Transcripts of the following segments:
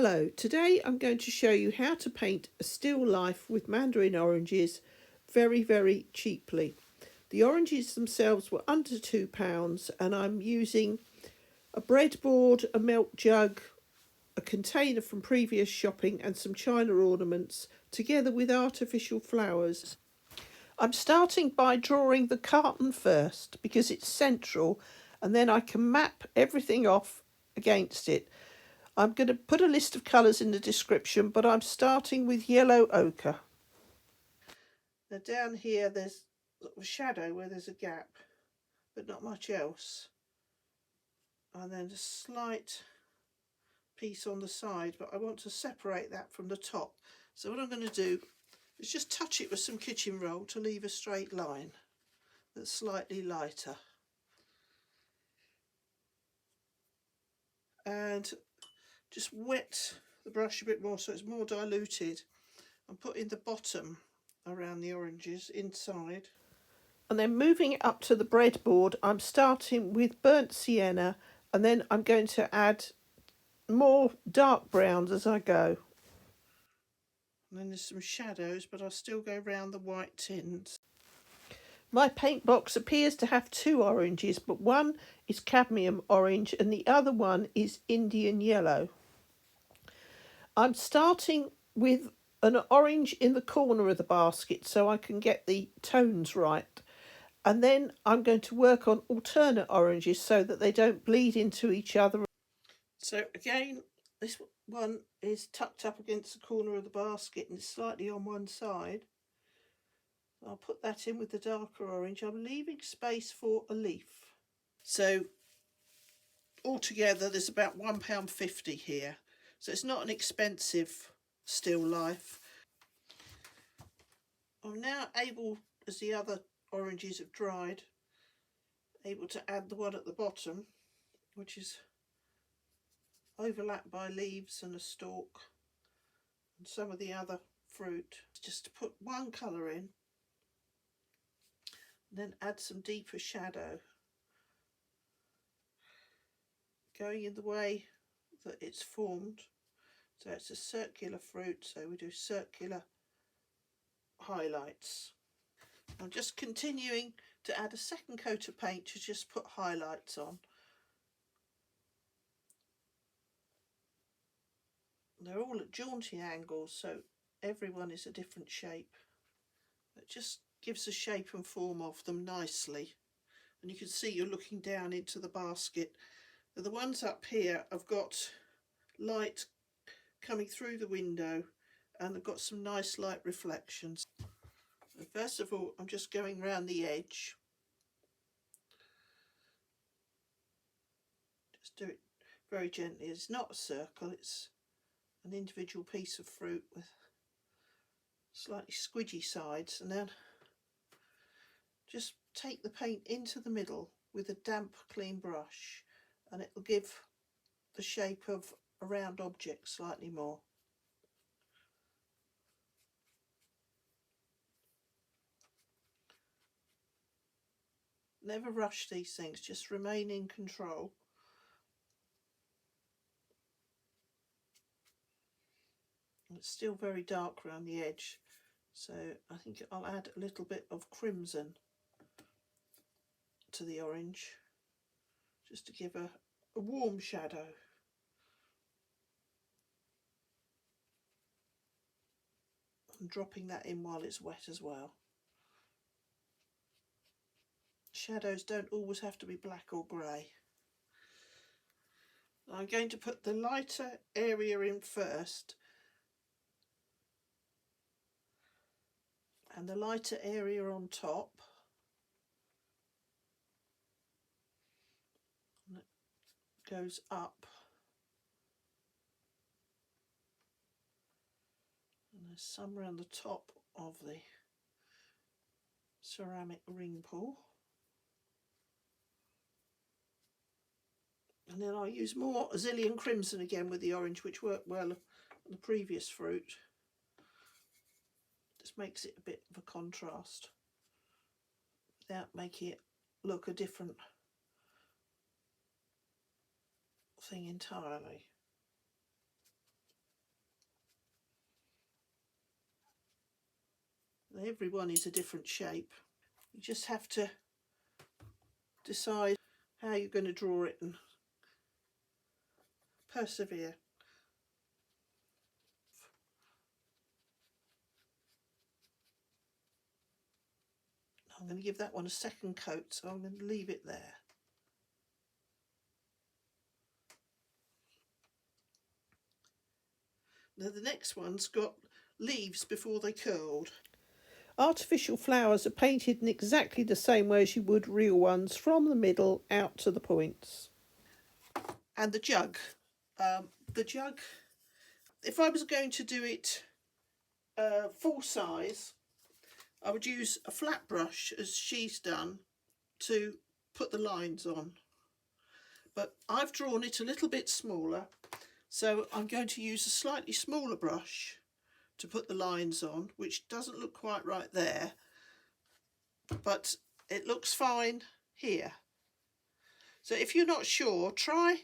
Hello, today I'm going to show you how to paint a still life with mandarin oranges very cheaply. The oranges themselves were under £2 and I'm using a breadboard, a milk jug, a container from previous shopping and some china ornaments together with artificial flowers. I'm starting by drawing the carton first because it's central and then I can map everything off against it. I'm going to put a list of colours in the description, but I'm starting with yellow ochre. Now down here there's a shadow where there's a gap, but not much else. And then a slight piece on the side, but I want to separate that from the top. So what I'm going to do is just touch it with some kitchen roll to leave a straight line that's slightly lighter. And just wet the brush a bit more so it's more diluted. I'm putting the bottom around the oranges inside. And then moving it up to the breadboard, I'm starting with burnt sienna and then I'm going to add more dark browns as I go. And then there's some shadows, but I'll still go round the white tints. My paint box appears to have two oranges, but one is cadmium orange and the other one is Indian yellow. I'm starting with an orange in the corner of the basket so I can get the tones right. And then I'm going to work on alternate oranges so that they don't bleed into each other. So again, this one is tucked up against the corner of the basket and it's slightly on one side. I'll put that in with the darker orange. I'm leaving space for a leaf. So altogether there's about £1.50 here. So it's not an expensive still life. I'm now able, as the other oranges have dried, able to add the one at the bottom, which is overlapped by leaves and a stalk and some of the other fruit. Just to put one colour in, then add some deeper shadow, going in the way that it's formed. So it's a circular fruit, so we do circular highlights. I'm just continuing to add a second coat of paint to just put highlights on. They're all at jaunty angles, so everyone is a different shape. It just gives the shape and form of them nicely. And you can see you're looking down into the basket. The ones up here have got light coming through the window and they've got some nice light reflections. So first of all, I'm just going round the edge. Just do it very gently. It's not a circle, it's an individual piece of fruit with slightly squidgy sides, and then just take the paint into the middle with a damp clean brush and it will give the shape of a round object slightly more. Never rush these things, just remain in control. It's still very dark around the edge, so I think I'll add a little bit of crimson to the orange just to give a warm shadow. And dropping that in while it's wet as well. Shadows don't always have to be black or grey. I'm going to put the lighter area in first and the lighter area on top. And it goes up. And there's some around the top of the ceramic ring pull. And then I'll use more Alizarin crimson again with the orange, which worked well on the previous fruit. Just makes it a bit of a contrast without making it look a different thing entirely. Every one is a different shape. You just have to decide how you're going to draw it and persevere. I'm going to give that one a second coat, so I'm going to leave it there. Now the next one's got leaves before they curled. Artificial flowers are painted in exactly the same way as you would real ones, from the middle out to the points. And the jug. If I was going to do it full size, I would use a flat brush, as she's done, to put the lines on. But I've drawn it a little bit smaller, so I'm going to use a slightly smaller brush to put the lines on, which doesn't look quite right there, but it looks fine here. So if you're not sure, try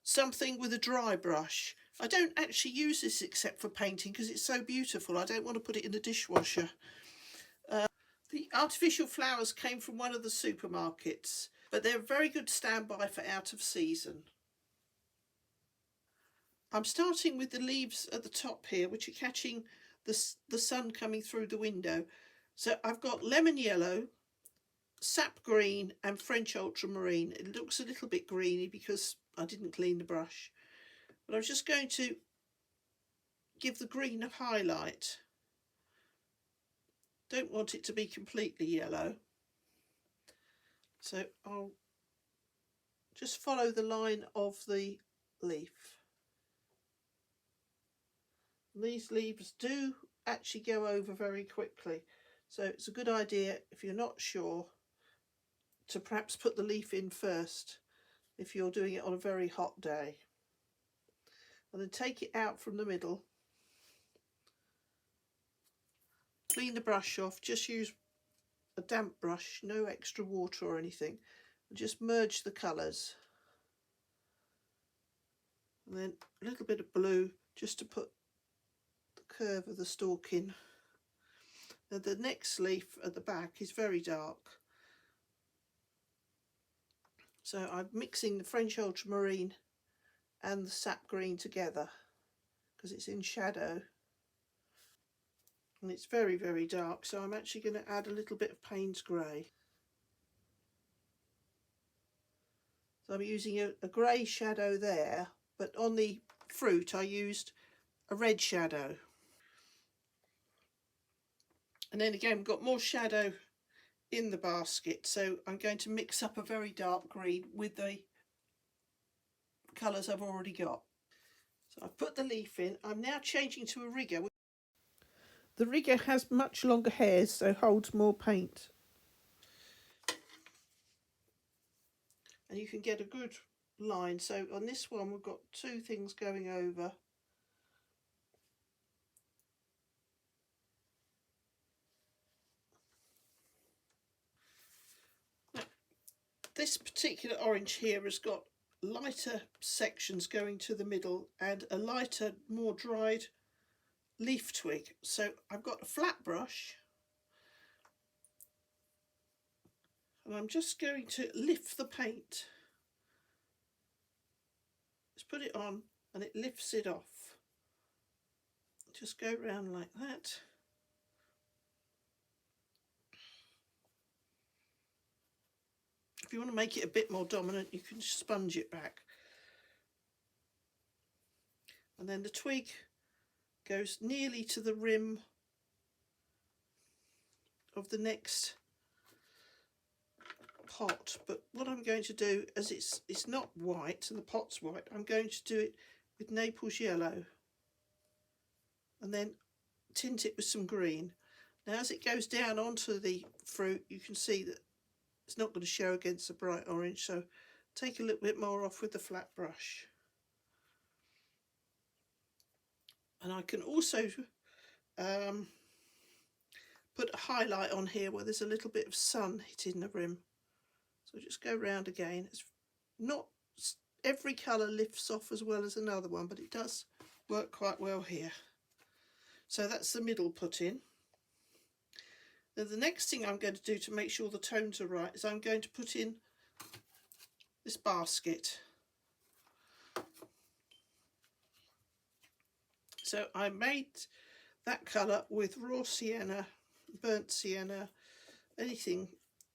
something with a dry brush. I don't actually use this except for painting because it's so beautiful. I don't want to put it in the dishwasher. The artificial flowers came from one of the supermarkets, but they're a very good standby for out of season. I'm starting with the leaves at the top here, which are catching the sun coming through the window. So I've got lemon yellow, sap green and French ultramarine. It looks a little bit greeny because I didn't clean the brush. But I'm just going to give the green a highlight. Don't want it to be completely yellow. So I'll just follow the line of the leaf. These leaves do actually go over very quickly, so it's a good idea, if you're not sure, to perhaps put the leaf in first if you're doing it on a very hot day, and then take it out from the middle, clean the brush off, just use a damp brush, no extra water or anything, and just merge the colours, and then a little bit of blue just to put curve of the stalk in. Now the next leaf at the back is very dark, so I'm mixing the French ultramarine and the sap green together because it's in shadow and it's very, very dark, so I'm actually going to add a little bit of Payne's grey. So I'm using a grey shadow there, but on the fruit I used a red shadow. And then again, we've got more shadow in the basket, so I'm going to mix up a very dark green with the colours I've already got. So I've put the leaf in. I'm now changing to a rigger. The rigger has much longer hairs, so holds more paint. And you can get a good line. So on this one we've got two things going over. This particular orange here has got lighter sections going to the middle and a lighter, more dried leaf twig. So I've got a flat brush and I'm just going to lift the paint. Just put it on and it lifts it off. Just go round like that. If you want to make it a bit more dominant, you can sponge it back. And then the twig goes nearly to the rim of the next pot. But what I'm going to do, as it's not white and the pot's white, I'm going to do it with Naples yellow and then tint it with some green. Now as it goes down onto the fruit, you can see that it's not going to show against the bright orange, so take a little bit more off with the flat brush. And I can also put a highlight on here where there's a little bit of sun hitting the rim. So just go round again. It's not every colour lifts off as well as another one, but it does work quite well here. So that's the middle put in. Then the next thing I'm going to do to make sure the tones are right is I'm going to put in this basket. So I made that colour with raw sienna, burnt sienna, anything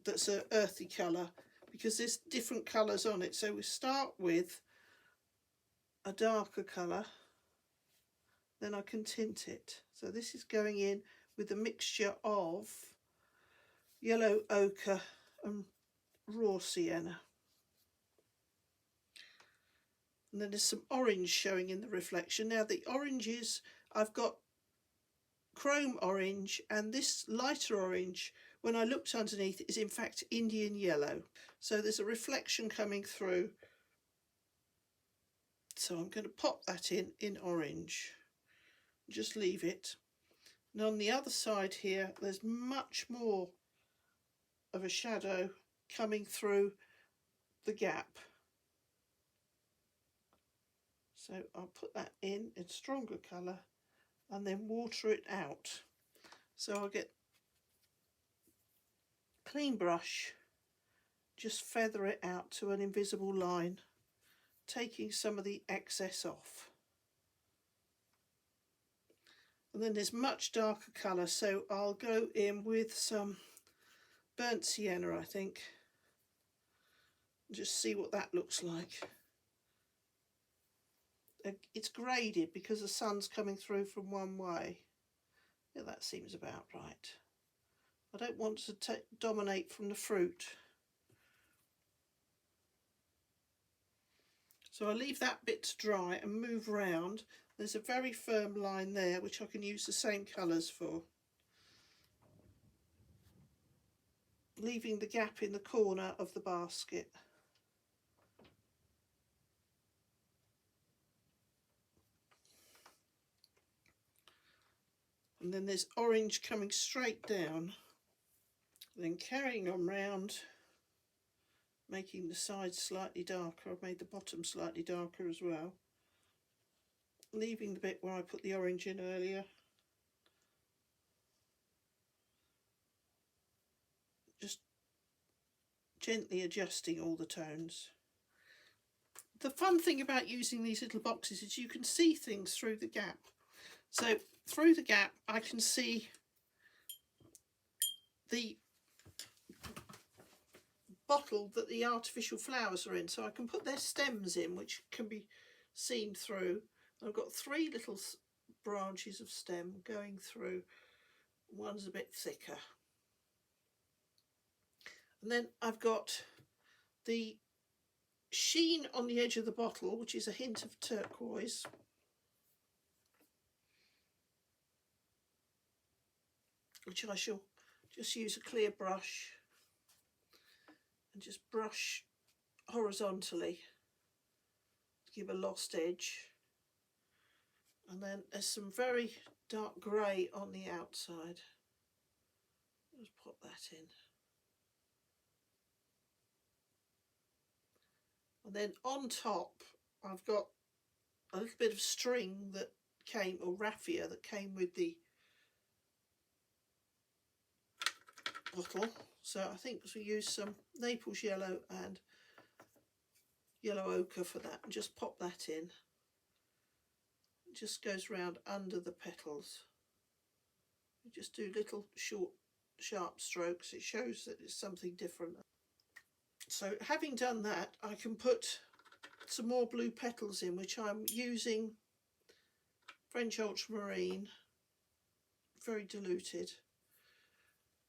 that's an earthy colour, because there's different colours on it. So we start with a darker colour, then I can tint it. So this is going in with a mixture of yellow ochre and raw sienna. And then there's some orange showing in the reflection. Now the oranges, I've got chrome orange, and this lighter orange, when I looked underneath, is in fact Indian yellow. So there's a reflection coming through. So I'm going to pop that in orange. Just leave it. And on the other side here, there's much more of a shadow coming through the gap. So I'll put that in stronger colour and then water it out. So I'll get a clean brush, just feather it out to an invisible line, taking some of the excess off. And then there's much darker colour, so I'll go in with some burnt sienna, I think, and just see what that looks like. It's graded because the sun's coming through from one way. Yeah, that seems about right. I don't want to dominate from the fruit. So I'll leave that bit to dry and move round. There's a very firm line there which I can use the same colours for. Leaving the gap in the corner of the basket. And then there's orange coming straight down. Then carrying on round, making the sides slightly darker. I've made the bottom slightly darker as well. Leaving the bit where I put the orange in earlier. Just gently adjusting all the tones. The fun thing about using these little boxes is you can see things through the gap. So through the gap I can see the bottle that the artificial flowers are in, so I can put their stems in, which can be seen through. I've got 3 little branches of stem going through. One's a bit thicker. And then I've got the sheen on the edge of the bottle, which is a hint of turquoise. Which I shall just use a clear brush and just brush horizontally to give a lost edge. And then there's some very dark grey on the outside. Just pop that in. And then on top I've got a little bit of string that came, or raffia that came with the bottle. So I think we'll use some Naples yellow and yellow ochre for that, and just pop that in. It just goes round under the petals. You just do little short sharp strokes. It shows that it's something different. So having done that, I can put some more blue petals in, which I'm using French ultramarine, very diluted,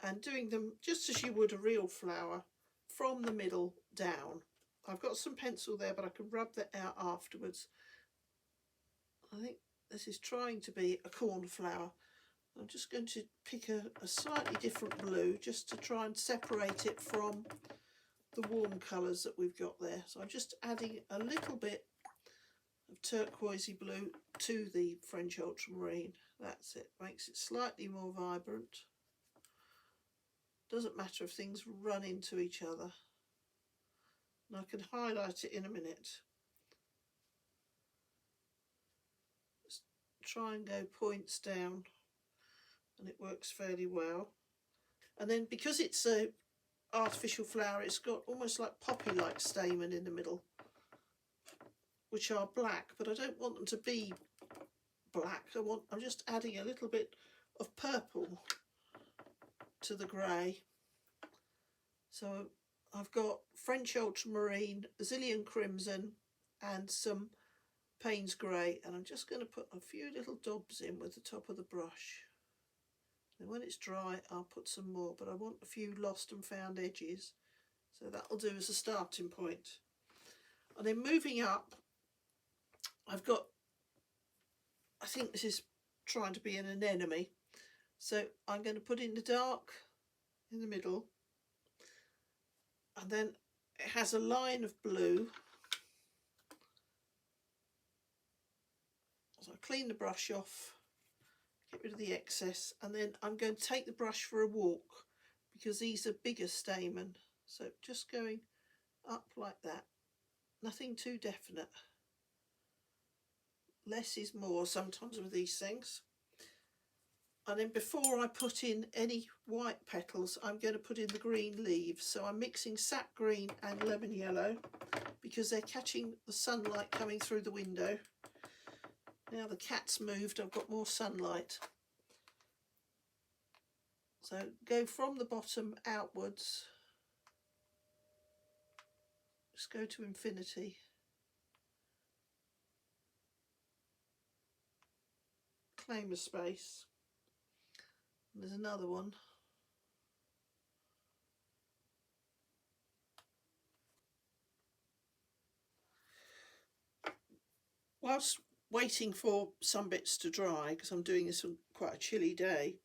and doing them just as you would a real flower, from the middle down. I've got some pencil there, but I can rub that out afterwards. I think this is trying to be a cornflower. I'm just going to pick a slightly different blue just to try and separate it from the warm colours that we've got there. So I'm just adding a little bit of turquoisey blue to the French ultramarine. That's it, makes it slightly more vibrant. Doesn't matter if things run into each other. And I can highlight it in a minute. Just try and go points down, and it works fairly well. And then because it's a artificial flower, it's got almost like poppy-like stamen in the middle, which are black, but I don't want them to be black. I'm just adding a little bit of purple to the grey. So I've got French ultramarine, Brazilian crimson and some Payne's grey, and I'm just going to put a few little dobs in with the top of the brush. And when it's dry I'll put some more, but I want a few lost and found edges, so that'll do as a starting point. And then moving up, I've got, I think this is trying to be an anemone, so I'm going to put in the dark in the middle, and then it has a line of blue. So I clean the brush off, get rid of the excess, and then I'm going to take the brush for a walk because these are bigger stamen. So just going up like that, nothing too definite. Less is more sometimes with these things. And then before I put in any white petals, I'm going to put in the green leaves. So I'm mixing sap green and lemon yellow because they're catching the sunlight coming through the window. Now the cat's moved, I've got more sunlight. So go from the bottom outwards. Just go to infinity. Claim a space. And there's another one. Whilst waiting for some bits to dry, because I'm doing this on quite a chilly day,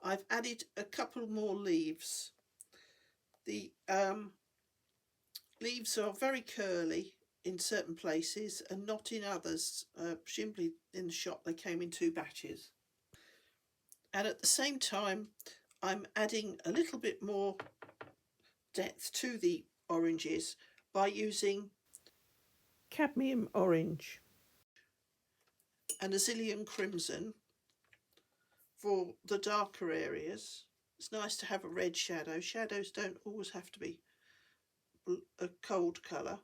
I've added a couple more leaves. The leaves are very curly in certain places and not in others. Presumably in the shop they came in 2 batches. And at the same time I'm adding a little bit more depth to the oranges by using cadmium orange and Alizarin crimson for the darker areas. It's nice to have a red shadow. Shadows don't always have to be a cold colour.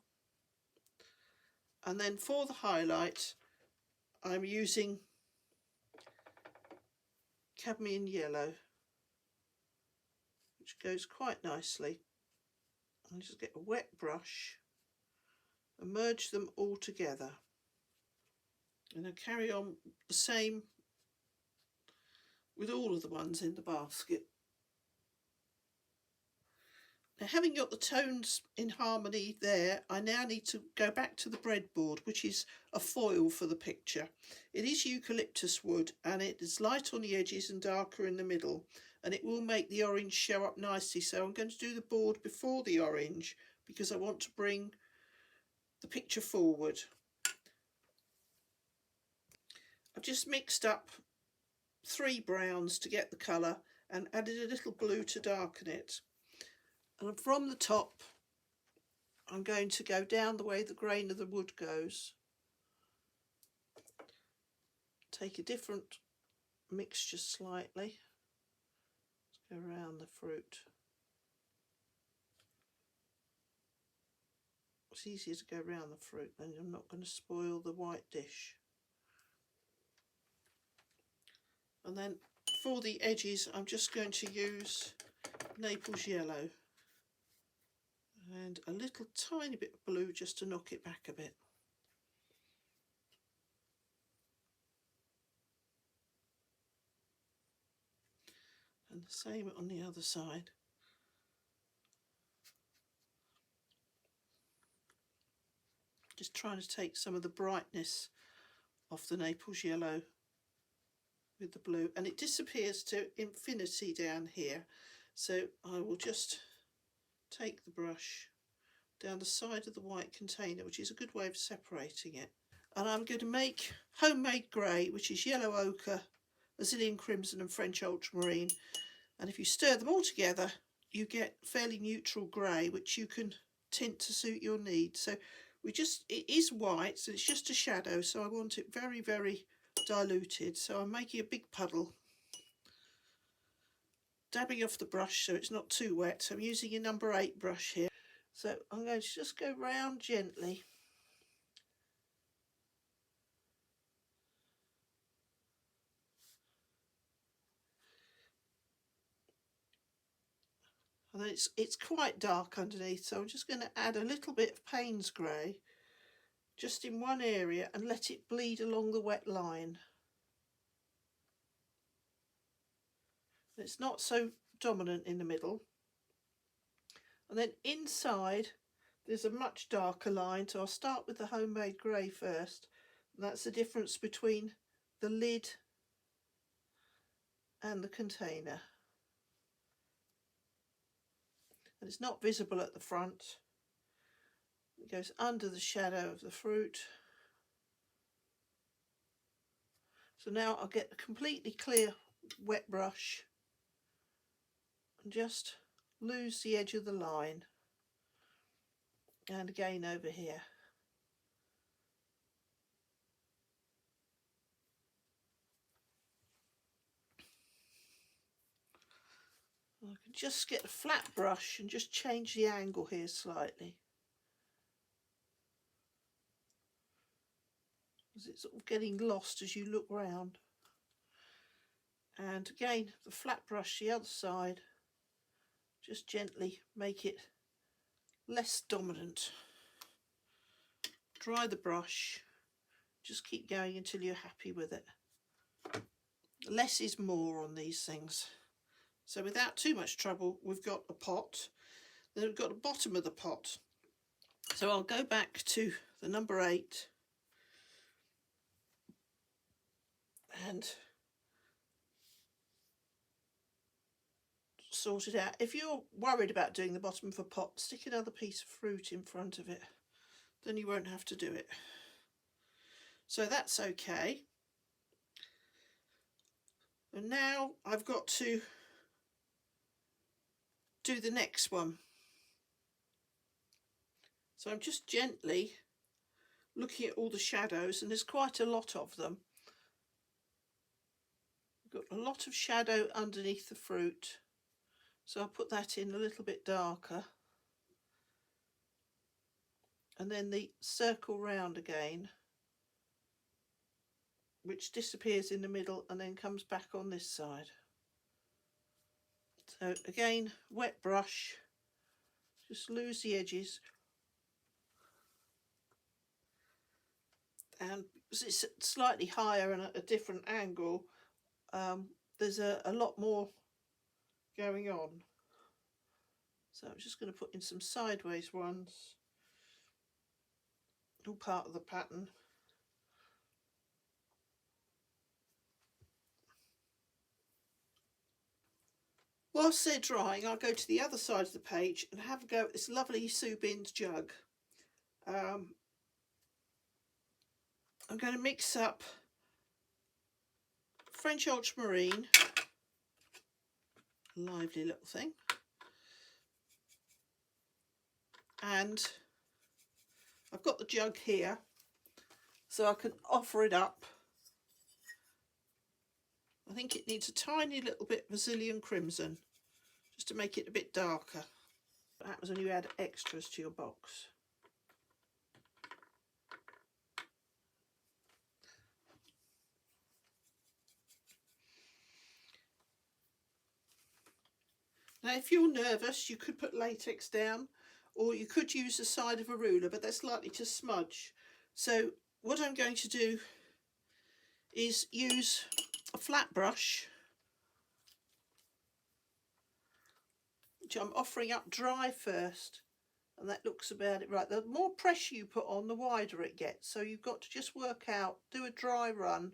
And then for the highlight I'm using cadmium yellow, which goes quite nicely. I'll just get a wet brush and merge them all together, and I'll carry on the same with all of the ones in the basket. Now, having got the tones in harmony there, I now need to go back to the breadboard, which is a foil for the picture. It is eucalyptus wood and it is light on the edges and darker in the middle, and it will make the orange show up nicely. So I'm going to do the board before the orange because I want to bring the picture forward. I've just mixed up 3 browns to get the colour and added a little blue to darken it. And from the top I'm going to go down the way the grain of the wood goes. Take a different mixture slightly. Let's go around the fruit. It's easier to go around the fruit, then I'm not going to spoil the white dish. And then for the edges I'm just going to use Naples yellow and a little tiny bit of blue just to knock it back a bit. And the same on the other side. Just trying to take some of the brightness off the Naples yellow with the blue, and it disappears to infinity down here. So I will just take the brush down the side of the white container, which is a good way of separating it. And I'm going to make homemade grey, which is yellow ochre, Brazilian crimson and French ultramarine. And if you stir them all together, you get fairly neutral grey, which you can tint to suit your needs. So it is white, so it's just a shadow, so I want it very, very diluted. So I'm making a big puddle dabbing off the brush so it's not too wet. So I'm using a number 8 brush here. So I'm going to just go round gently. And then it's quite dark underneath, so I'm just going to add a little bit of Payne's grey just in one area and let it bleed along the wet line. It's not so dominant in the middle. And then inside there's a much darker line, so I'll start with the homemade grey first. And that's the difference between the lid and the container. And it's not visible at the front. It goes under the shadow of the fruit. So now I'll get a completely clear wet brush and just lose the edge of the line. And again over here. I can just get a flat brush and just change the angle here slightly. Because it's sort of getting lost as you look round. And again, the flat brush the other side, just gently make it less dominant. Dry the brush, just keep going until you're happy with it. Less is more on these things. So without too much trouble, we've got a pot. Then we've got the bottom of the pot. So I'll go back to the number 8 and sort it out. If you're worried about doing the bottom of a pot, stick another piece of fruit in front of it. Then you won't have to do it. So that's okay. And now I've got to do the next one. So I'm just gently looking at all the shadows, and there's quite a lot of them. I've got a lot of shadow underneath the fruit, so I'll put that in a little bit darker. And then the circle round again, which disappears in the middle and then comes back on this side. So again, wet brush, just lose the edges. And because it's slightly higher and at a different angle, there's a lot more going on. So I'm just going to put in some sideways ones, all part of the pattern. Whilst they're drying, I'll go to the other side of the page and have a go at this lovely Sue Binns jug. I'm going to mix up French ultramarine, lively little thing, and I've got the jug here so I can offer it up. I think it needs a tiny little bit of Brazilian crimson just to make it a bit darker. What happens when you add extras to your box? Now if you're nervous, you could put latex down, or you could use the side of a ruler, but that's likely to smudge. So what I'm going to do is use a flat brush, which I'm offering up dry first, and that looks about it right. The more pressure you put on, the wider it gets, so you've got to just work out, do a dry run,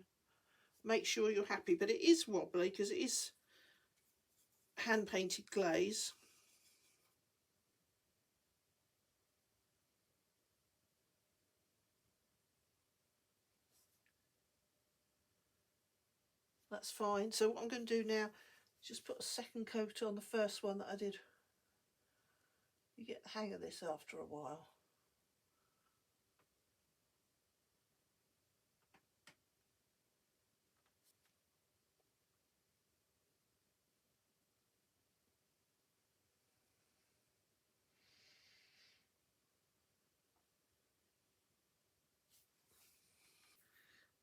make sure you're happy. But it is wobbly because it is hand painted glaze. That's fine. So what I'm going to do now is just put a second coat on the first one that I did. You get the hang of this after a while.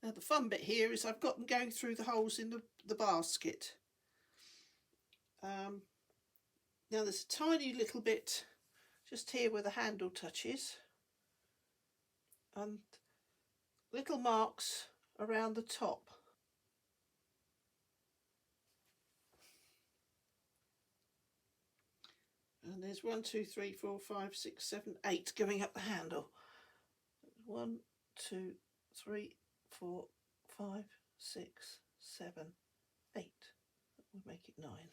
Now the fun bit here is I've got them going through the holes in the basket. Now there's a tiny little bit just here where the handle touches, and little marks around the top. And there's 1, 2, 3, 4, 5, 6, 7, 8 going up the handle. 1, 2, 3, 4, 5, 6, 7, 8. That would make it 9. Right.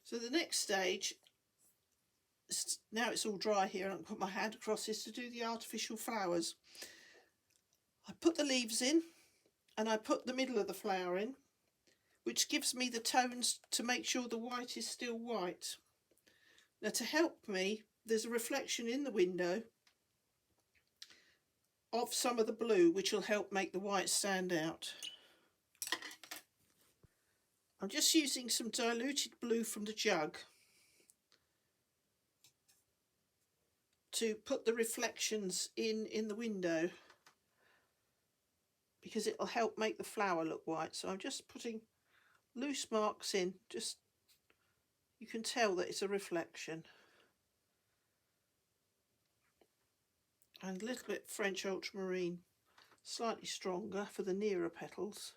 So the next stage, now it's all dry here and I can put my hand across, is to do the artificial flowers. I put the leaves in and I put the middle of the flower in, which gives me the tones to make sure the white is still white. Now to help me, there's a reflection in the window of some of the blue, which will help make the white stand out. I'm just using some diluted blue from the jug to put the reflections in the window, because it will help make the flower look white. So I'm just putting loose marks in, just you can tell that it's a reflection. And a little bit French ultramarine, slightly stronger for the nearer petals.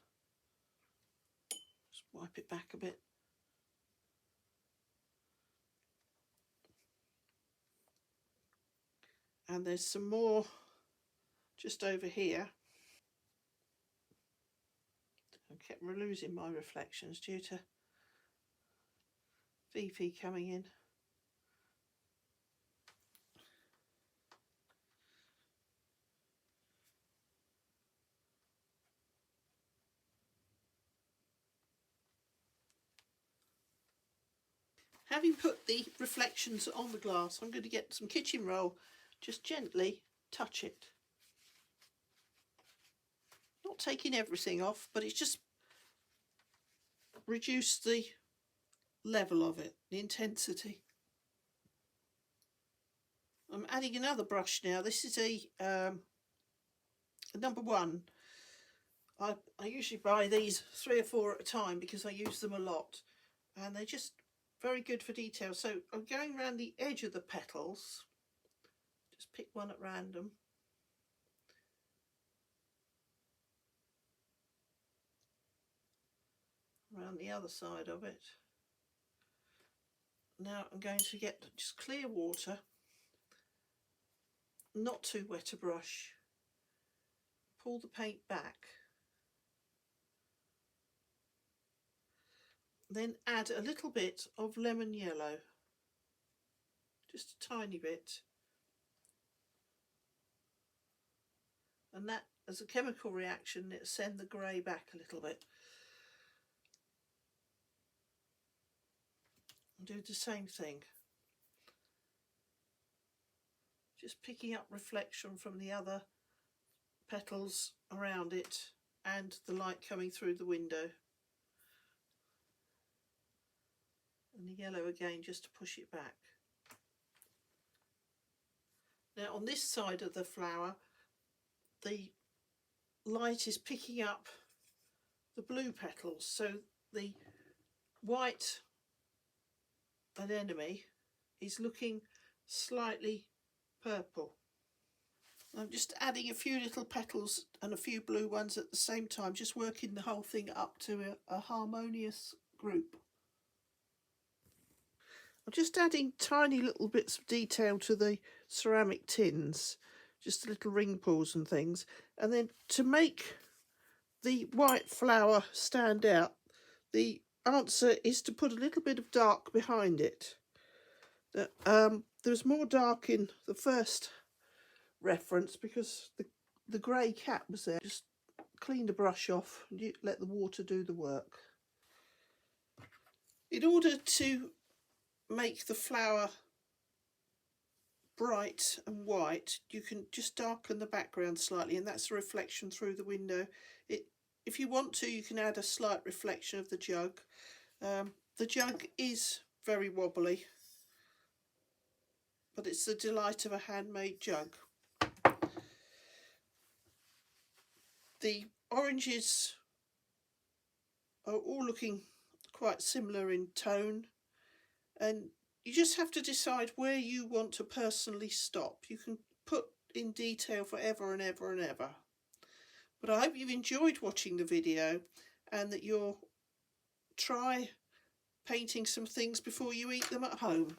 Just wipe it back a bit. And there's some more just over here. I kept losing my reflections due to Fifi coming in. Having put the reflections on the glass, I'm going to get some kitchen roll, just gently touch it. Not taking everything off, but it's just reduced the level of it, the intensity. I'm adding another brush now. This is a number 1. I usually buy these 3 or 4 at a time because I use them a lot, and they're just very good for detail. So I'm going around the edge of the petals, just pick one at random. Around the other side of it. Now I'm going to get just clear water, not too wet a brush, pull the paint back, then add a little bit of lemon yellow, just a tiny bit, and that, as a chemical reaction, it'll send the grey back a little bit. And do the same thing, just picking up reflection from the other petals around it and the light coming through the window. And the yellow again, just to push it back. Now on this side of the flower, the light is picking up the blue petals, so the white anemone is looking slightly purple. I'm just adding a few little petals and a few blue ones at the same time, just working the whole thing up to a harmonious group. I'm just adding tiny little bits of detail to the ceramic tins, just little ring pulls and things, and then to make the white flower stand out, the answer is to put a little bit of dark behind it. There's more dark in the first reference because the grey cap was there. Just clean the brush off and let the water do the work. In order to make the flower bright and white, you can just darken the background slightly, and that's a reflection through the window. If you want to, you can add a slight reflection of the jug. The jug is very wobbly, but it's the delight of a handmade jug. The oranges are all looking quite similar in tone, and you just have to decide where you want to personally stop. You can put in detail forever and ever and ever. But I hope you've enjoyed watching the video and that you'll try painting some things before you eat them at home.